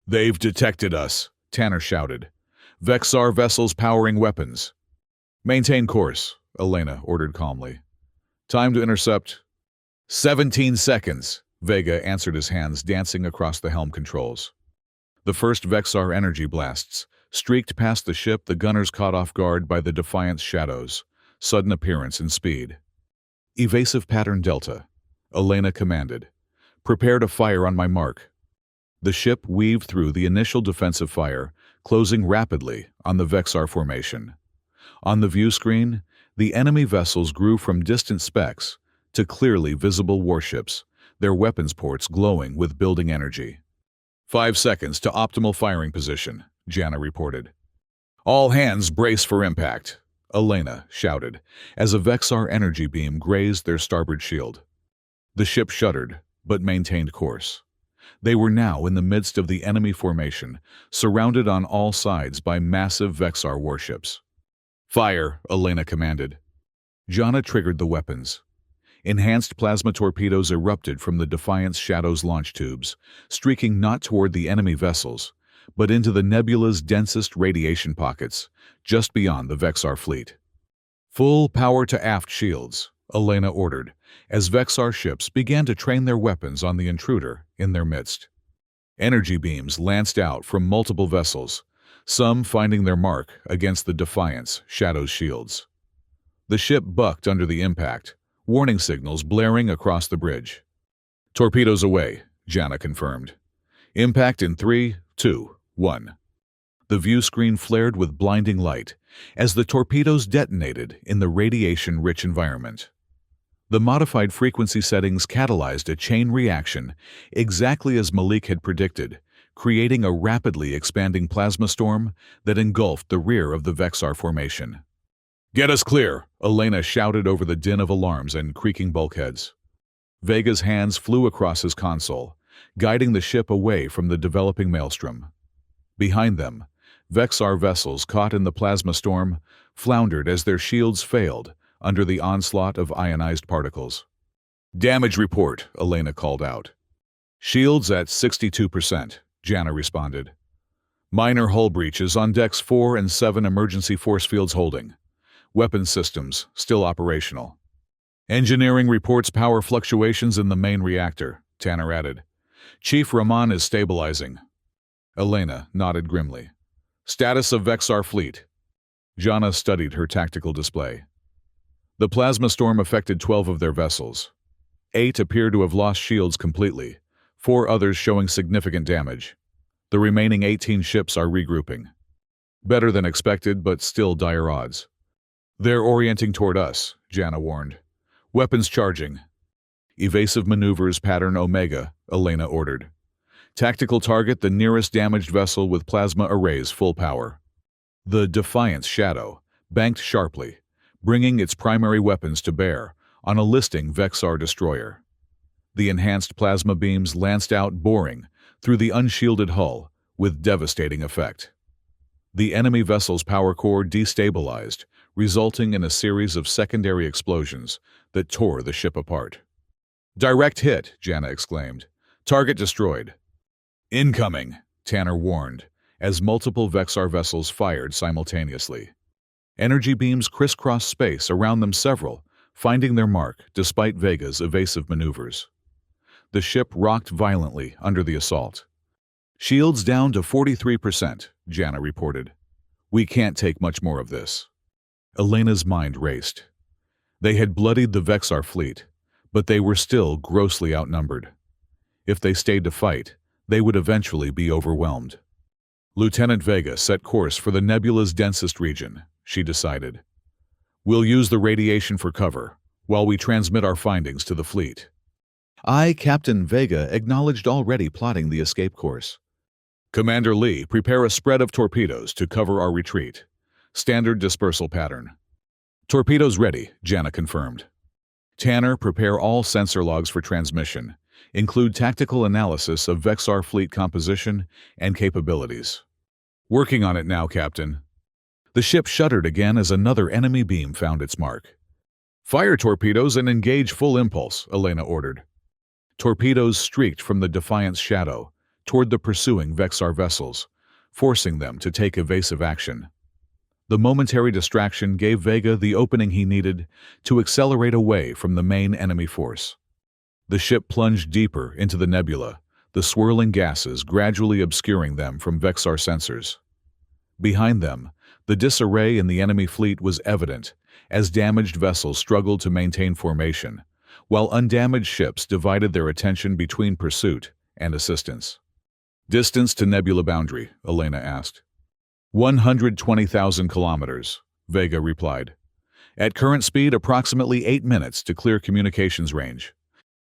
They've detected us, Tanner shouted. Vexar vessels powering weapons. Maintain course, Elena ordered calmly. Time to intercept. 17 seconds, Vega answered, his hands dancing across the helm controls. The first Vexar energy blasts streaked past the ship, the gunners caught off guard by the Defiant's shadows, sudden appearance and speed. Evasive pattern Delta, Elena commanded. Prepare to fire on my mark. The ship weaved through the initial defensive fire, closing rapidly on the Vexar formation. On the view screen, the enemy vessels grew from distant specks to clearly visible warships, their weapons ports glowing with building energy. 5 seconds to optimal firing position, Jana reported. All hands brace for impact, Elena shouted, as a Vexar energy beam grazed their starboard shield. The ship shuddered, but maintained course. They were now in the midst of the enemy formation, surrounded on all sides by massive Vexar warships. Fire, Elena commanded. Jana triggered the weapons. Enhanced plasma torpedoes erupted from the Defiant's Shadow's launch tubes, streaking not toward the enemy vessels, but into the nebula's densest radiation pockets, just beyond the Vexar fleet. Full power to aft shields, Elena ordered, as Vexar ships began to train their weapons on the intruder in their midst. Energy beams lanced out from multiple vessels, some finding their mark against the Defiant's Shadow's shields. The ship bucked under the impact, warning signals blaring across the bridge. Torpedoes away, Jana confirmed. Impact in 3, 2, 1. The view screen flared with blinding light as the torpedoes detonated in the radiation-rich environment. The modified frequency settings catalyzed a chain reaction exactly as Malik had predicted, creating a rapidly expanding plasma storm that engulfed the rear of the Vexar formation. Get us clear, Elena shouted over the din of alarms and creaking bulkheads. Vega's hands flew across his console, guiding the ship away from the developing maelstrom. Behind them, Vexar vessels caught in the plasma storm floundered as their shields failed under the onslaught of ionized particles. Damage report, Elena called out. Shields at 62%, Jana responded. Minor hull breaches on decks 4 and 7, emergency force fields holding. Weapons systems still operational. Engineering reports power fluctuations in the main reactor, Tanner added. Chief Rahman is stabilizing. Elena nodded grimly. Status of Vexar fleet. Jana studied her tactical display. The plasma storm affected 12 of their vessels. 8 appear to have lost shields completely, 4 others showing significant damage. The remaining 18 ships are regrouping. Better than expected, but still dire odds. They're orienting toward us, Jana warned. Weapons charging. Evasive maneuvers pattern Omega, Elena ordered. Tactical target the nearest damaged vessel with plasma arrays full power. The Defiant's Shadow banked sharply, bringing its primary weapons to bear on a listing Vexar destroyer. The enhanced plasma beams lanced out, boring through the unshielded hull with devastating effect. The enemy vessel's power core destabilized, resulting in a series of secondary explosions that tore the ship apart. Direct hit, Jana exclaimed. Target destroyed. Incoming, Tanner warned, as multiple Vexar vessels fired simultaneously. Energy beams crisscrossed space around them, several finding their mark despite Vega's evasive maneuvers. The ship rocked violently under the assault. Shields down to 43%, Jana reported. We can't take much more of this. Elena's mind raced. They had bloodied the Vexar fleet, but they were still grossly outnumbered. If they stayed to fight, they would eventually be overwhelmed. Lieutenant Vega set course for the nebula's densest region, she decided. We'll use the radiation for cover, while we transmit our findings to the fleet. Captain Vega acknowledged already plotting the escape course. Commander Lee, prepare a spread of torpedoes to cover our retreat. Standard dispersal pattern. Torpedoes ready, Jana confirmed. Tanner, prepare all sensor logs for transmission. Include tactical analysis of Vexar fleet composition and capabilities. Working on it now, Captain. The ship shuddered again as another enemy beam found its mark. Fire torpedoes and engage full impulse, Elena ordered. Torpedoes streaked from the Defiant's shadow toward the pursuing Vexar vessels, forcing them to take evasive action. The momentary distraction gave Vega the opening he needed to accelerate away from the main enemy force. The ship plunged deeper into the nebula, the swirling gases gradually obscuring them from Vexar sensors. Behind them, the disarray in the enemy fleet was evident as damaged vessels struggled to maintain formation, while undamaged ships divided their attention between pursuit and assistance. Distance to nebula boundary, Elena asked. 120,000 kilometers, Vega replied. At current speed, approximately 8 minutes to clear communications range.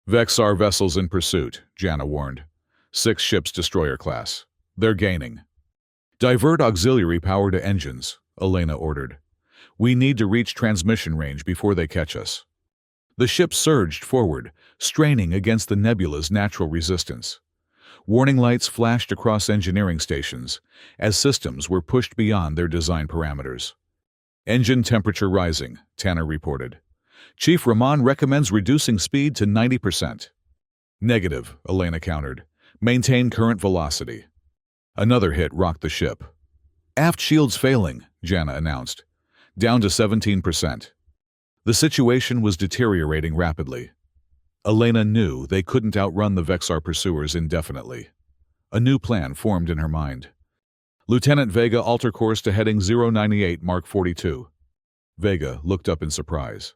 Vexar vessels in pursuit, Jana warned. 6 ships destroyer class. They're gaining. Divert auxiliary power to engines, Elena ordered. We need to reach transmission range before they catch us. The ship surged forward, straining against the nebula's natural resistance. Warning lights flashed across engineering stations as systems were pushed beyond their design parameters. Engine temperature rising, Tanner reported. Chief Rahman recommends reducing speed to 90%. Negative, Elena countered. Maintain current velocity. Another hit rocked the ship. Aft shields failing, Jana announced. Down to 17%. The situation was deteriorating rapidly. Elena knew they couldn't outrun the Vexar pursuers indefinitely. A new plan formed in her mind. Lieutenant Vega, alter course to heading 098 Mark 42. Vega looked up in surprise.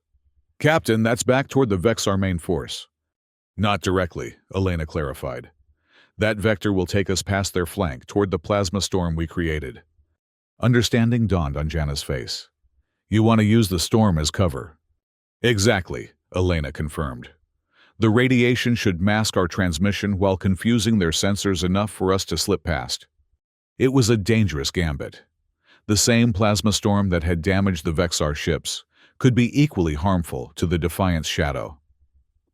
Captain, that's back toward the Vexar main force. Not directly, Elena clarified. That vector will take us past their flank toward the plasma storm we created. Understanding dawned on Jana's face. You want to use the storm as cover? Exactly, Elena confirmed. The radiation should mask our transmission while confusing their sensors enough for us to slip past. It was a dangerous gambit. The same plasma storm that had damaged the Vexar ships could be equally harmful to the Defiant's shadow.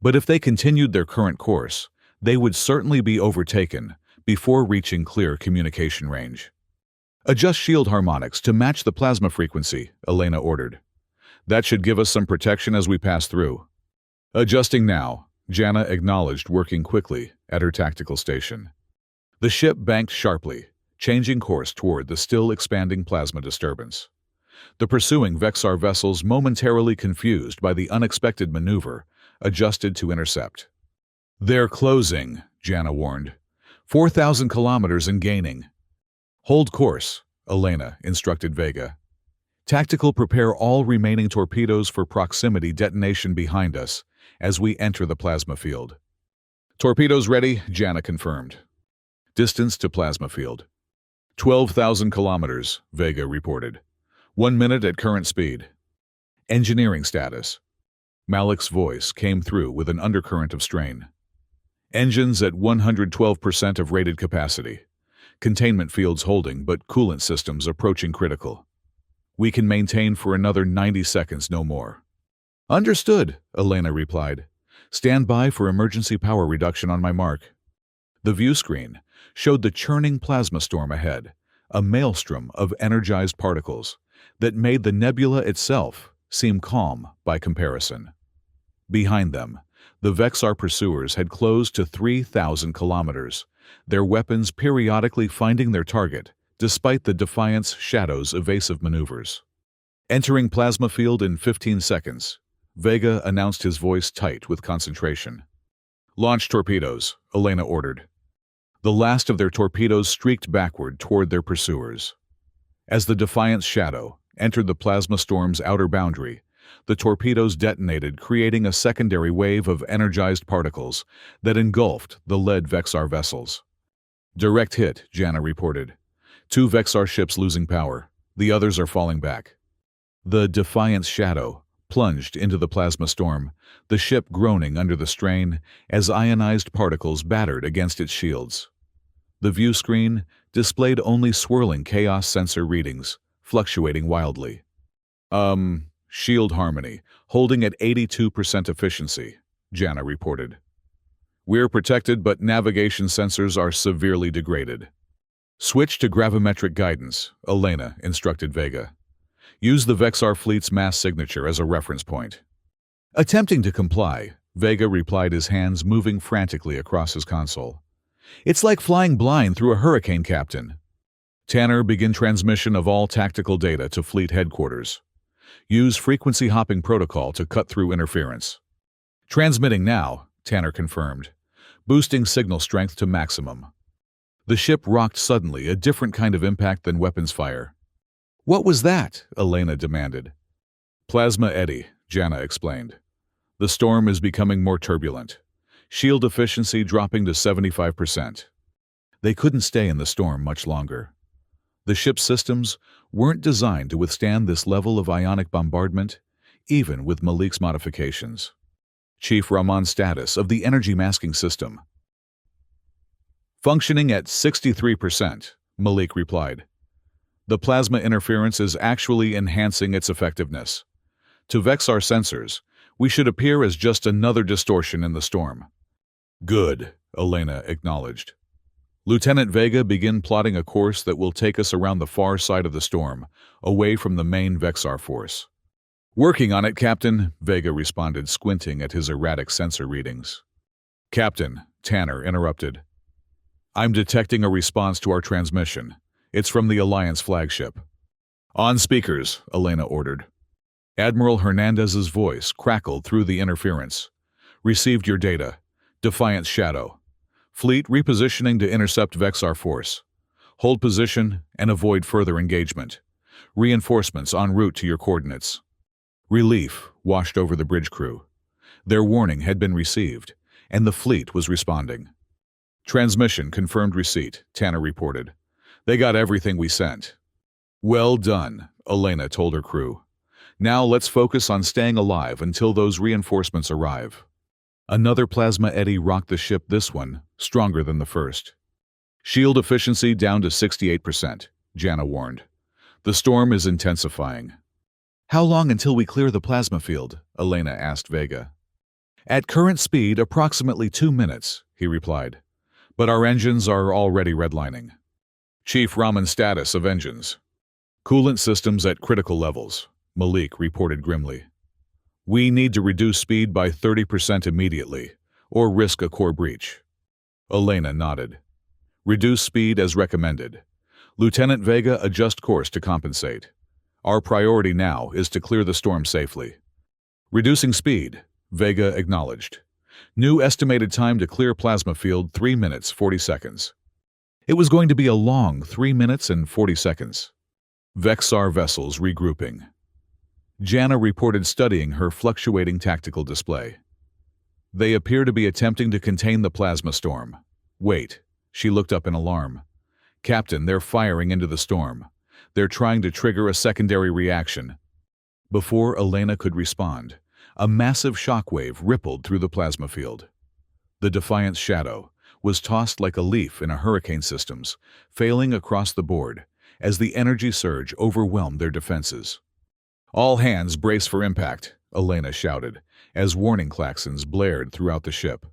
But if they continued their current course, they would certainly be overtaken before reaching clear communication range. Adjust shield harmonics to match the plasma frequency, Elena ordered. That should give us some protection as we pass through. Adjusting now, Jana acknowledged, working quickly at her tactical station. The ship banked sharply, changing course toward the still expanding plasma disturbance. The pursuing Vexar vessels, momentarily confused by the unexpected maneuver, adjusted to intercept. They're closing, Jana warned. 4,000 kilometers and gaining. Hold course, Elena instructed Vega. Tactical, prepare all remaining torpedoes for proximity detonation behind us as we enter the plasma field. Torpedoes ready, Jana confirmed. Distance to plasma field. 12,000 kilometers, Vega reported. 1 minute at current speed. Engineering status. Malik's voice came through with an undercurrent of strain. Engines at 112% of rated capacity. Containment fields holding, but coolant systems approaching critical. We can maintain for another 90 seconds, no more. Understood, Elena replied. Stand by for emergency power reduction on my mark. The view screen showed the churning plasma storm ahead, a maelstrom of energized particles that made the nebula itself seem calm by comparison. Behind them, the Vexar pursuers had closed to 3,000 kilometers, their weapons periodically finding their target, despite the Defiant's shadow's evasive maneuvers. Entering plasma field in 15 seconds, Vega announced, his voice tight with concentration. Launch torpedoes, Elena ordered. The last of their torpedoes streaked backward toward their pursuers. As the Defiant's shadow entered the plasma storm's outer boundary, the torpedoes detonated, creating a secondary wave of energized particles that engulfed the lead Vexar vessels. Direct hit, Jana reported. 2 Vexar ships losing power. The others are falling back. The Defiant's shadow plunged into the plasma storm, the ship groaning under the strain as ionized particles battered against its shields. The view screen displayed only swirling chaos sensor readings, fluctuating wildly. Shield harmony, holding at 82% efficiency, Jana reported. We're protected, but navigation sensors are severely degraded. Switch to gravimetric guidance, Elena instructed Vega. Use the Vexar fleet's mass signature as a reference point. Attempting to comply, Vega replied, his hands moving frantically across his console. It's like flying blind through a hurricane, Captain. Tanner, begin transmission of all tactical data to fleet headquarters. Use frequency hopping protocol to cut through interference. Transmitting now, Tanner confirmed, boosting signal strength to maximum. The ship rocked suddenly, a different kind of impact than weapons fire. What was that? Elena demanded. Plasma eddy, Jana explained. The storm is becoming more turbulent. Shield efficiency dropping to 75%. They couldn't stay in the storm much longer. The ship's systems weren't designed to withstand this level of ionic bombardment, even with Malik's modifications. Chief Rahman's status of the energy masking system. Functioning at 63%, Malik replied. The plasma interference is actually enhancing its effectiveness. To Vexar sensors, we should appear as just another distortion in the storm. Good, Elena acknowledged. Lieutenant Vega, begin plotting a course that will take us around the far side of the storm, away from the main Vexar force. Working on it, Captain, Vega responded, squinting at his erratic sensor readings. Captain, Tanner interrupted. I'm detecting a response to our transmission. It's from the Alliance flagship. On speakers, Elena ordered. Admiral Hernandez's voice crackled through the interference. Received your data. Defiant's shadow. Fleet repositioning to intercept Vexar force. Hold position and avoid further engagement. Reinforcements en route to your coordinates. Relief washed over the bridge crew. Their warning had been received, and the fleet was responding. Transmission confirmed receipt, Tanner reported. They got everything we sent. Well done, Elena told her crew. Now let's focus on staying alive until those reinforcements arrive. Another plasma eddy rocked the ship, this one stronger than the first. Shield efficiency down to 68%, Jana warned. The storm is intensifying. How long until we clear the plasma field? Elena asked Vega. At current speed, approximately 2 minutes, he replied. But our engines are already redlining. Chief Rahman's status of engines. Coolant systems at critical levels, Malik reported grimly. We need to reduce speed by 30% immediately, or risk a core breach. Elena nodded. Reduce speed as recommended. Lieutenant Vega, adjust course to compensate. Our priority now is to clear the storm safely. Reducing speed, Vega acknowledged. New estimated time to clear plasma field 3 minutes 40 seconds. It was going to be a long 3 minutes and 40 seconds. Vexar vessels regrouping. Jana reported, studying her fluctuating tactical display. They appear to be attempting to contain the plasma storm. Wait, she looked up in alarm. Captain, they're firing into the storm. They're trying to trigger a secondary reaction. Before Elena could respond, a massive shockwave rippled through the plasma field. The Defiant's shadow was tossed like a leaf in a hurricane systems, failing across the board as the energy surge overwhelmed their defenses. All hands brace for impact, Elena shouted, as warning klaxons blared throughout the ship.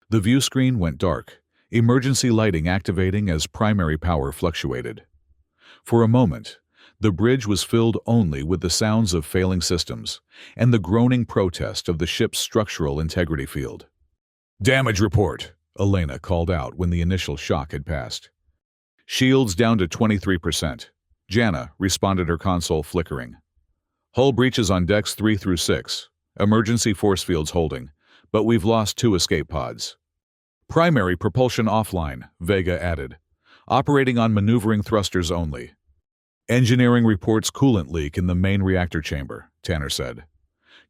The view screen went dark, emergency lighting activating as primary power fluctuated. For a moment, the bridge was filled only with the sounds of failing systems and the groaning protest of the ship's structural integrity field. Damage report, Elena called out when the initial shock had passed. Shields down to 23%. Jana responded, her console flickering. Hull breaches on decks 3 through 6. Emergency force fields holding, but we've lost 2 escape pods. Primary propulsion offline, Vega added. Operating on maneuvering thrusters only. Engineering reports coolant leak in the main reactor chamber, Tanner said.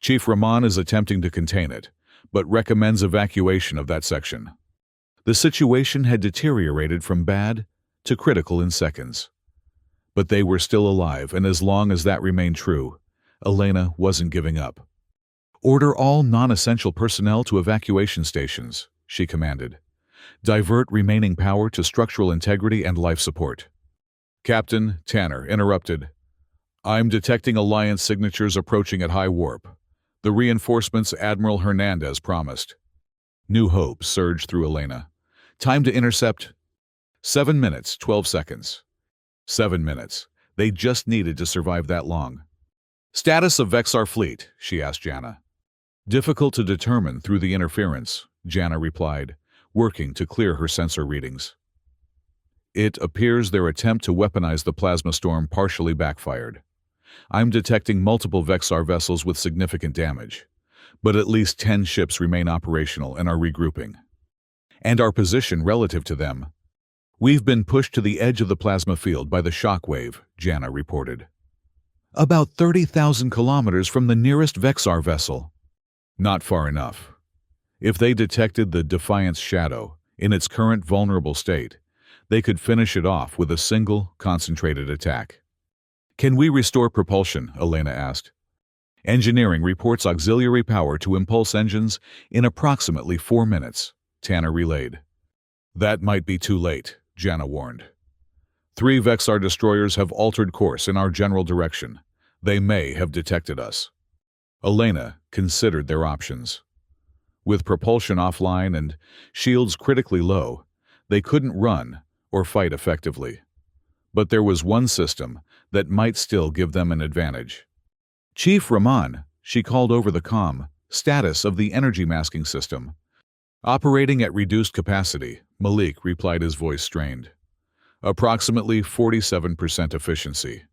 Chief Rahman is attempting to contain it, but recommends evacuation of that section. The situation had deteriorated from bad to critical in seconds. But they were still alive, and as long as that remained true, Elena wasn't giving up. "Order all non-essential personnel to evacuation stations," she commanded. "Divert remaining power to structural integrity and life support." Captain Tanner interrupted. "I'm detecting Alliance signatures approaching at high warp. The reinforcements Admiral Hernandez promised." New hope surged through Elena. "Time to intercept." 7 minutes, 12 seconds. 7 minutes. They just needed to survive that long. "Status of Vexar fleet?" she asked Jana. "Difficult to determine through the interference," Jana replied, working to clear her sensor readings. "It appears their attempt to weaponize the plasma storm partially backfired. I'm detecting multiple Vexar vessels with significant damage, but at least 10 ships remain operational and are regrouping. And our position relative to them. We've been pushed to the edge of the plasma field by the shock wave," Jana reported. "About 30,000 kilometers from the nearest Vexar vessel." "Not far enough. If they detected the Defiance shadow in its current vulnerable state, they could finish it off with a single, concentrated attack." "Can we restore propulsion?" Elena asked. "Engineering reports auxiliary power to impulse engines in approximately 4 minutes," Tanner relayed. "That might be too late," Jana warned. 3 Vexar destroyers have altered course in our general direction. They may have detected us." Elena considered their options. With propulsion offline and shields critically low, they couldn't run or fight effectively. But there was one system that might still give them an advantage. "Chief Rahman," she called over the comm, "status of the energy masking system." "Operating at reduced capacity," Malik replied, his voice strained. "Approximately 47% efficiency.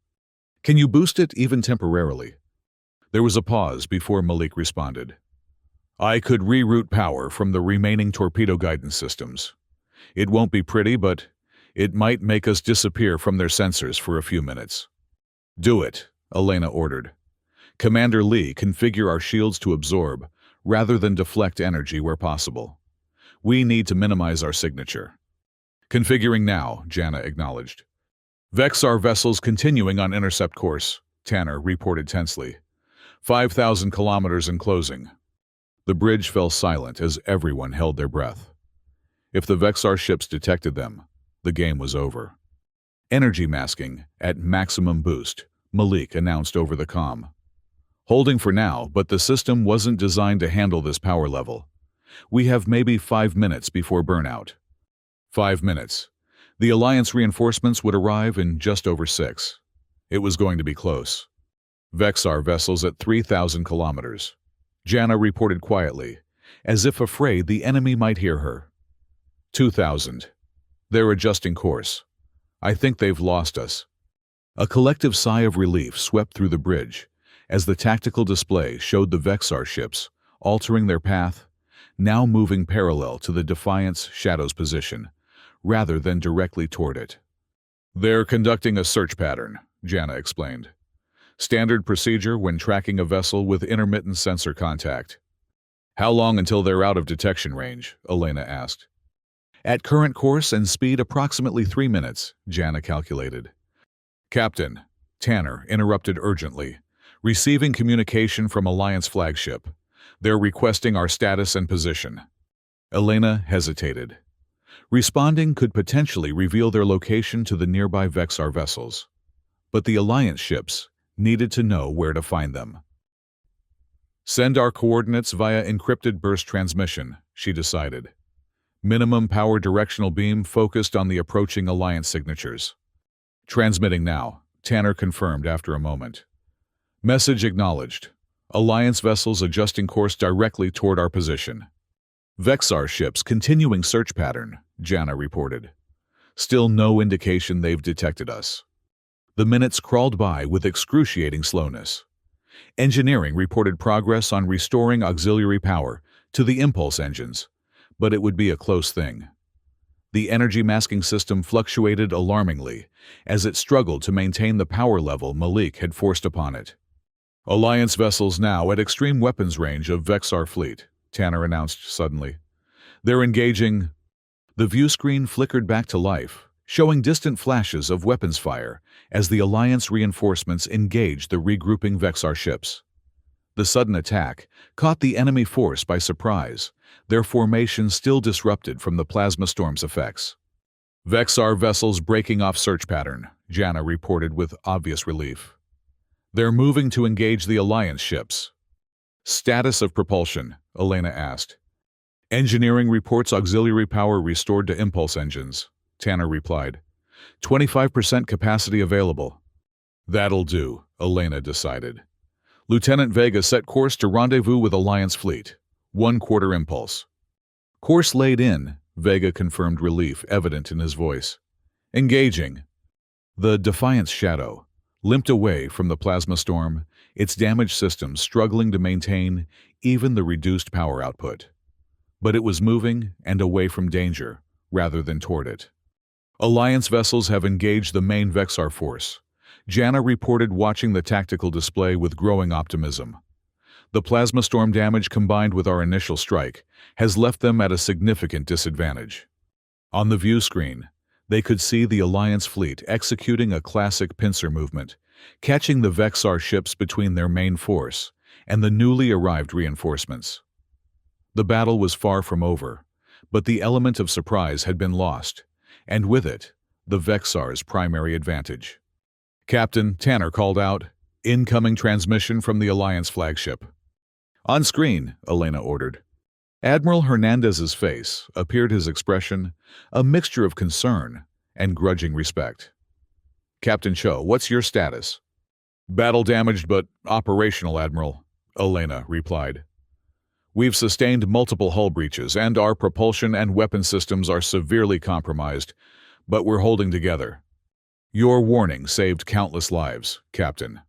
Can you boost it even temporarily?" There was a pause before Malik responded. "I could reroute power from the remaining torpedo guidance systems. It won't be pretty, but it might make us disappear from their sensors for a few minutes." "Do it," Elena ordered. "Commander Lee, configure our shields to absorb, rather than deflect energy where possible. We need to minimize our signature." "Configuring now," Jana acknowledged. "Vexar vessels continuing on intercept course," Tanner reported tensely. 5,000 kilometers in closing." The bridge fell silent as everyone held their breath. If the Vexar ships detected them, the game was over. "Energy masking at maximum boost," Malik announced over the comm. "Holding for now, but the system wasn't designed to handle this power level. We have maybe 5 minutes before burnout." 5 minutes. The Alliance reinforcements would arrive in just over 6. It was going to be close. "Vexar vessels at 3,000 kilometers." Jana reported quietly, as if afraid the enemy might hear her. 2,000. "They're adjusting course. I think they've lost us." A collective sigh of relief swept through the bridge as the tactical display showed the Vexar ships altering their path, now moving parallel to the Defiance Shadow's position, rather than directly toward it. "They're conducting a search pattern," Jana explained. "Standard procedure when tracking a vessel with intermittent sensor contact." "How long until they're out of detection range?" Elena asked. "At current course and speed approximately 3 minutes, Jana calculated. "Captain," Tanner interrupted urgently, "receiving communication from Alliance flagship. They're requesting our status and position." Elena hesitated. Responding could potentially reveal their location to the nearby Vexar vessels. But the Alliance ships needed to know where to find them. "Send our coordinates via encrypted burst transmission," she decided. "Minimum power directional beam focused on the approaching Alliance signatures." "Transmitting now," Tanner confirmed after a moment. "Message acknowledged. Alliance vessels adjusting course directly toward our position." "Vexar ships continuing search pattern," Jana reported. "Still no indication they've detected us." The minutes crawled by with excruciating slowness. Engineering reported progress on restoring auxiliary power to the impulse engines, but it would be a close thing. The energy masking system fluctuated alarmingly as it struggled to maintain the power level Malik had forced upon it. "Alliance vessels now at extreme weapons range of Vexar fleet," Tanner announced suddenly. "They're engaging." The view screen flickered back to life, showing distant flashes of weapons fire as the Alliance reinforcements engaged the regrouping Vexar ships. The sudden attack caught the enemy force by surprise, their formation still disrupted from the plasma storm's effects. Vexar vessels breaking off search pattern, Jana reported with obvious relief. They're moving to engage the Alliance ships. Status of propulsion, Elena asked. Engineering reports auxiliary power restored to impulse engines, Tanner replied. 25% capacity available. That'll do, Elena decided. Lieutenant Vega set course to rendezvous with Alliance fleet. 1/4 impulse. Course laid in, Vega confirmed, relief evident in his voice. Engaging. The Defiance Shadow limped away from the plasma storm, its damaged systems struggling to maintain even the reduced power output. But it was moving and away from danger, rather than toward it. Alliance vessels have engaged the main Vexar force, Jana reported, watching the tactical display with growing optimism. The plasma storm damage combined with our initial strike has left them at a significant disadvantage. On the view screen, they could see the Alliance fleet executing a classic pincer movement, catching the Vexar ships between their main force and the newly arrived reinforcements. The battle was far from over, but the element of surprise had been lost, and with it, the Vexar's primary advantage. Captain, Tanner called out, incoming transmission from the Alliance flagship. On screen, Elena ordered. Admiral Hernandez's face appeared, his expression a mixture of concern and grudging respect. Captain Cho, what's your status? Battle damaged but operational, Admiral, Elena replied. We've sustained multiple hull breaches and our propulsion and weapon systems are severely compromised, but we're holding together. Your warning saved countless lives, Captain,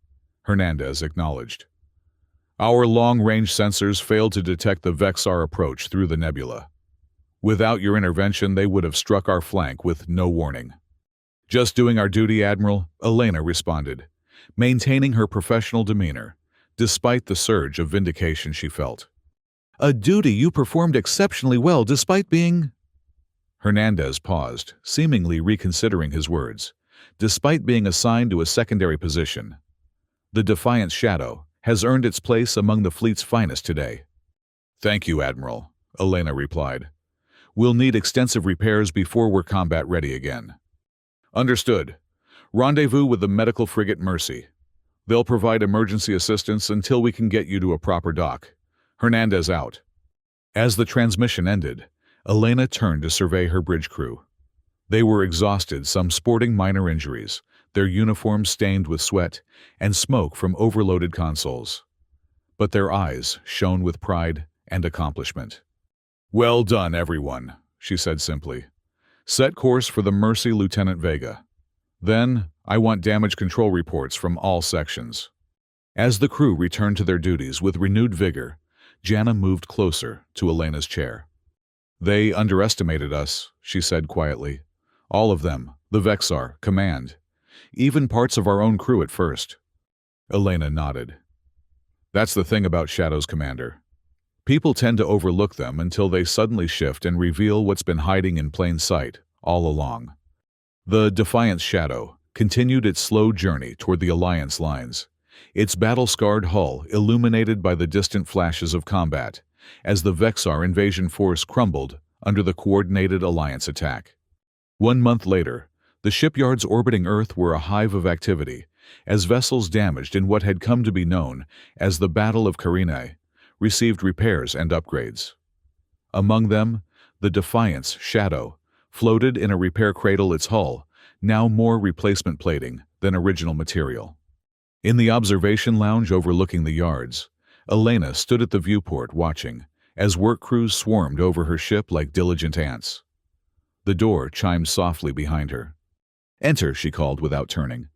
Hernandez acknowledged. Our long-range sensors failed to detect the Vexar approach through the nebula. Without your intervention, they would have struck our flank with no warning. Just doing our duty, Admiral, Elena responded, maintaining her professional demeanor, despite the surge of vindication she felt. A duty you performed exceptionally well despite being... Hernandez paused, seemingly reconsidering his words. Despite being assigned to a secondary position, the Defiance Shadow has earned its place among the fleet's finest today. Thank you, Admiral, Elena replied. We'll need extensive repairs before we're combat ready again. Understood. Rendezvous with the medical frigate Mercy. They'll provide emergency assistance until we can get you to a proper dock. Hernandez out. As the transmission ended, Elena turned to survey her bridge crew. They were exhausted, some sporting minor injuries, their uniforms stained with sweat and smoke from overloaded consoles. But their eyes shone with pride and accomplishment. Well done, everyone, she said simply. Set course for the Mercy, Lieutenant Vega. Then, I want damage control reports from all sections. As the crew returned to their duties with renewed vigor, Jana moved closer to Elena's chair. They underestimated us, she said quietly. All of them, the Vexar, command. Even parts of our own crew at first. Elena nodded. That's the thing about Shadows, Commander. People tend to overlook them until they suddenly shift and reveal what's been hiding in plain sight all along. The Defiance Shadow continued its slow journey toward the Alliance lines, its battle-scarred hull illuminated by the distant flashes of combat, as the Vexar invasion force crumbled under the coordinated Alliance attack. 1 month later, the shipyards orbiting Earth were a hive of activity, as vessels damaged in what had come to be known as the Battle of Carinae received repairs and upgrades. Among them, the Defiance Shadow floated in a repair cradle, its hull now more replacement plating than original material. In the observation lounge overlooking the yards, Elena stood at the viewport watching as work crews swarmed over her ship like diligent ants. The door chimed softly behind her. Enter, she called without turning.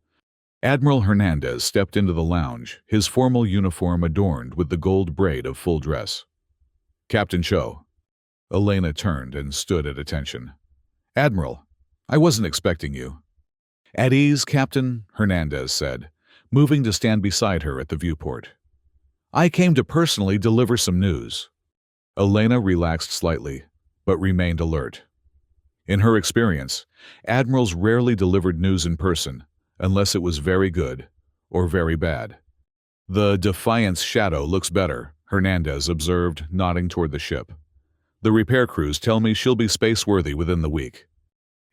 Admiral Hernandez stepped into the lounge, his formal uniform adorned with the gold braid of full dress. Captain Cho. Elena turned and stood at attention. Admiral, I wasn't expecting you. At ease, Captain, Hernandez said, moving to stand beside her at the viewport. I came to personally deliver some news. Elena relaxed slightly, but remained alert. In her experience, admirals rarely delivered news in person, unless it was very good or very bad. "The Defiance shadow looks better," Hernandez observed, nodding toward the ship. "The repair crews tell me she'll be space-worthy within the week."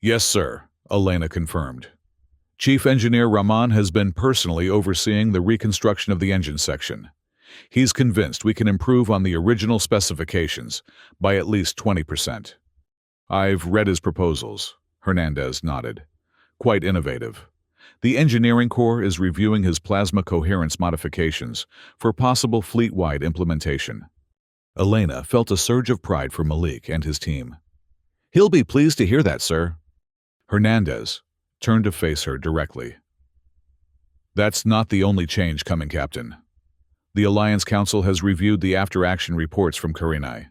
"Yes, sir," Elena confirmed. "Chief Engineer Rahman has been personally overseeing the reconstruction of the engine section. He's convinced we can improve on the original specifications by at least 20%. "I've read his proposals," Hernandez nodded. "Quite innovative. The Engineering Corps is reviewing his plasma coherence modifications for possible fleet-wide implementation." Elena felt a surge of pride for Malik and his team. "He'll be pleased to hear that, sir." Hernandez turned to face her directly. "That's not the only change coming, Captain. The Alliance Council has reviewed the after-action reports from Karinai.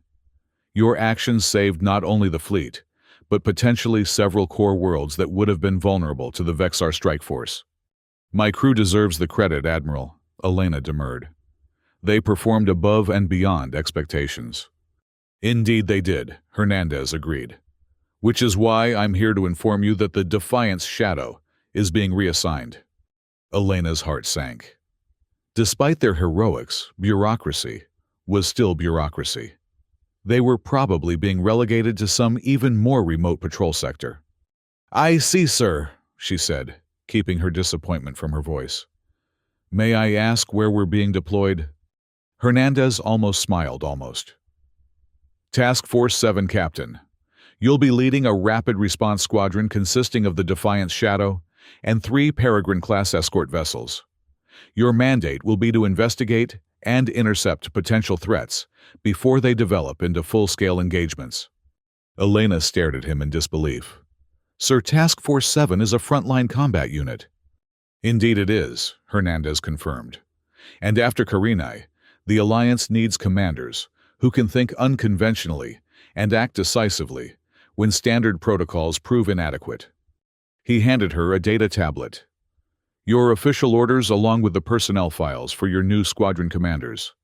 Your actions saved not only the fleet, but potentially several core worlds that would have been vulnerable to the Vexar strike force." "My crew deserves the credit, Admiral," Elena demurred. "They performed above and beyond expectations." "Indeed they did," Hernandez agreed. "Which is why I'm here to inform you that the Defiance shadow is being reassigned." Elena's heart sank. Despite their heroics, bureaucracy was still bureaucracy. They were probably being relegated to some even more remote patrol sector. "I see, sir," she said, keeping her disappointment from her voice. "May I ask where we're being deployed?" Hernandez almost smiled, almost. "Task Force 7, Captain. You'll be leading a rapid response squadron consisting of the Defiance Shadow and 3 Peregrine-class escort vessels. Your mandate will be to investigate and intercept potential threats before they develop into full-scale engagements." Elena stared at him in disbelief. "Sir, Task Force 7 is a frontline combat unit." "Indeed it is," Hernandez confirmed. "And after Karinai, the Alliance needs commanders who can think unconventionally and act decisively when standard protocols prove inadequate." He handed her a data tablet. "Your official orders along with the personnel files for your new squadron commanders.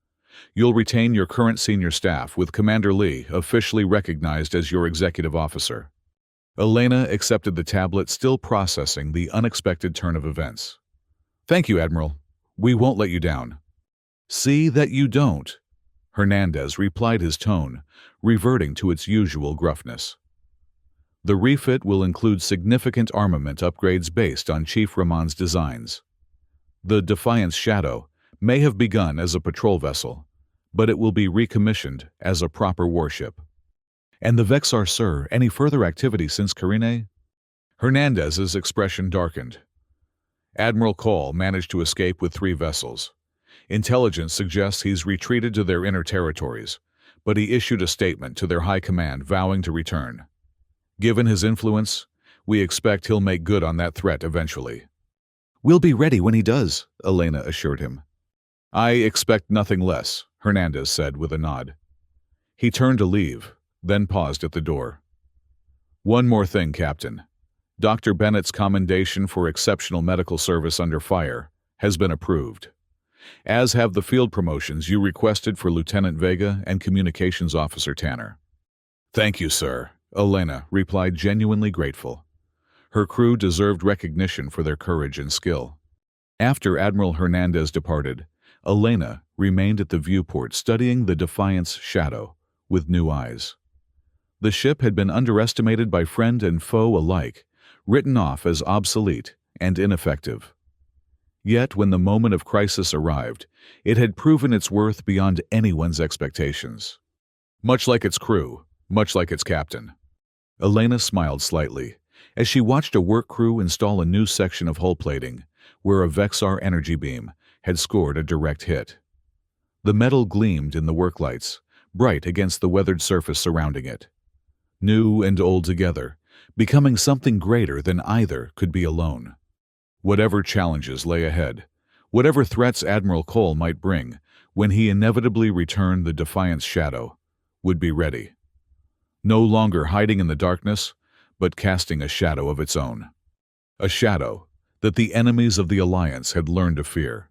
You'll retain your current senior staff with Commander Lee officially recognized as your executive officer." Elena accepted the tablet, still processing the unexpected turn of events. "Thank you, Admiral. We won't let you down." "See that you don't," Hernandez replied, his tone reverting to its usual gruffness. "The refit will include significant armament upgrades based on Chief Rahman's designs. The Defiance Shadow may have begun as a patrol vessel, but it will be recommissioned as a proper warship." "And the Vexar, sir, any further activity since Karine?" Hernandez's expression darkened. "Admiral Cole managed to escape with 3 vessels. Intelligence suggests he's retreated to their inner territories, but he issued a statement to their high command vowing to return. Given his influence, we expect he'll make good on that threat eventually." "We'll be ready when he does," Elena assured him. "I expect nothing less," Hernandez said with a nod. He turned to leave, then paused at the door. "One more thing, Captain. Dr. Bennett's commendation for exceptional medical service under fire has been approved, as have the field promotions you requested for Lieutenant Vega and Communications Officer Tanner." "Thank you, sir," Elena replied, genuinely grateful. Her crew deserved recognition for their courage and skill. After Admiral Hernandez departed, Elena remained at the viewport studying the Defiance Shadow with new eyes. The ship had been underestimated by friend and foe alike, written off as obsolete and ineffective. Yet when the moment of crisis arrived, it had proven its worth beyond anyone's expectations. Much like its crew, much like its captain. Elena smiled slightly as she watched a work crew install a new section of hull plating where a Vexar energy beam had scored a direct hit. The metal gleamed in the work lights, bright against the weathered surface surrounding it. New and old together, becoming something greater than either could be alone. Whatever challenges lay ahead, whatever threats Admiral Cole might bring when he inevitably returned, the Defiance Shadow would be ready. No longer hiding in the darkness, but casting a shadow of its own. A shadow that the enemies of the Alliance had learned to fear.